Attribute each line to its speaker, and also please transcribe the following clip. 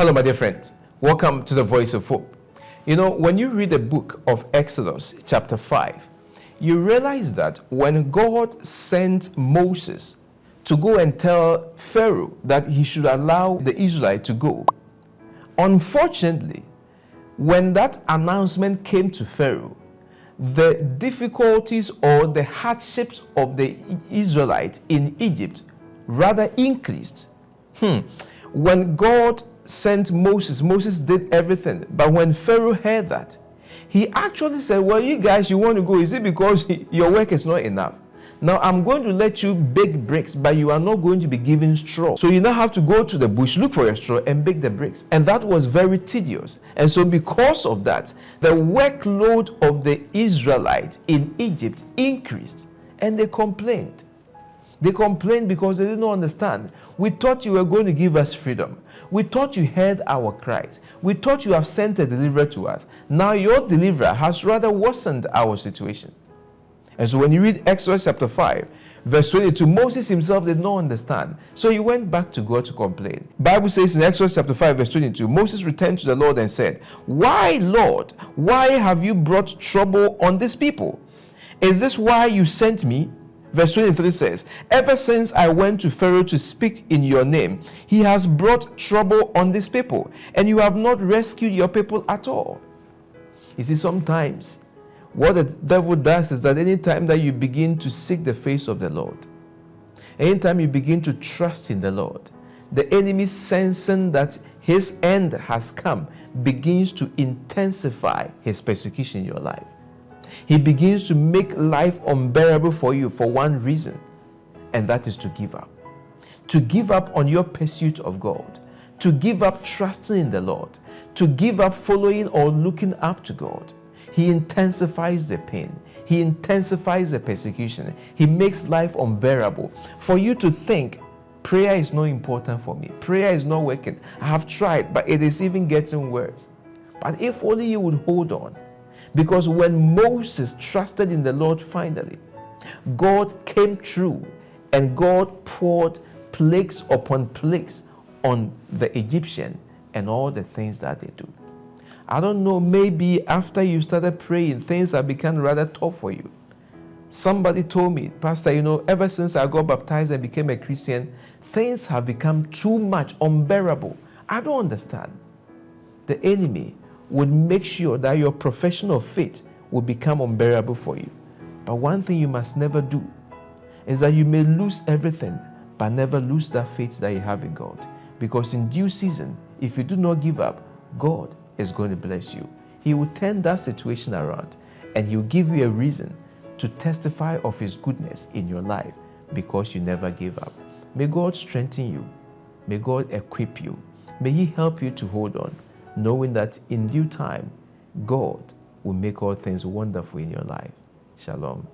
Speaker 1: Hello, my dear friends. Welcome to the Voice of Hope. You know, when you read the book of Exodus, chapter 5, you realize that when God sent Moses to go and tell Pharaoh that he should allow the Israelites to go, unfortunately, when that announcement came to Pharaoh, the difficulties or the hardships of the Israelites in Egypt rather increased. When God sent Moses, Moses did everything. But when Pharaoh heard that, he actually said, well, you guys, you want to go. Is it because your work is not enough? Now, I'm going to let you bake bricks, but you are not going to be given straw. So you now have to go to the bush, look for your straw, and bake the bricks. And that was very tedious. And so because of that, the workload of the Israelites in Egypt increased, and they complained. They complained because they didn't understand. We thought you were going to give us freedom. We thought you heard our cries. We thought you have sent a deliverer to us. Now your deliverer has rather worsened our situation. And so when you read Exodus chapter 5, verse 22, Moses himself did not understand. So he went back to God to complain. Bible says in Exodus chapter 5, verse 22, Moses returned to the Lord and said, "Why, Lord, why have you brought trouble on this people? Is this why you sent me?" Verse 23 says, "Ever since I went to Pharaoh to speak in your name, he has brought trouble on this people, and you have not rescued your people at all." You see, sometimes what the devil does is that anytime that you begin to seek the face of the Lord, anytime you begin to trust in the Lord, the enemy, sensing that his end has come, begins to intensify his persecution in your life. He begins to make life unbearable for you for one reason, and that is to give up. To give up on your pursuit of God, to give up trusting in the Lord, to give up following or looking up to God. He intensifies the pain. He intensifies the persecution. He makes life unbearable. For you to think, prayer is not important for me. Prayer is not working. I have tried, but it is even getting worse. But if only you would hold on. Because when Moses trusted in the Lord finally, God came through and God poured plagues upon plagues on the Egyptian and all the things that they do. I don't know, maybe after you started praying, things have become rather tough for you. Somebody told me, "Pastor, ever since I got baptized and became a Christian, things have become too much, unbearable." I don't understand. The enemy would make sure that your profession of faith will become unbearable for you. But one thing you must never do is that you may lose everything, but never lose that faith that you have in God. Because in due season, if you do not give up, God is going to bless you. He will turn that situation around, and He will give you a reason to testify of His goodness in your life because you never gave up. May God strengthen you. May God equip you. May He help you to hold on, knowing that in due time, God will make all things wonderful in your life. Shalom.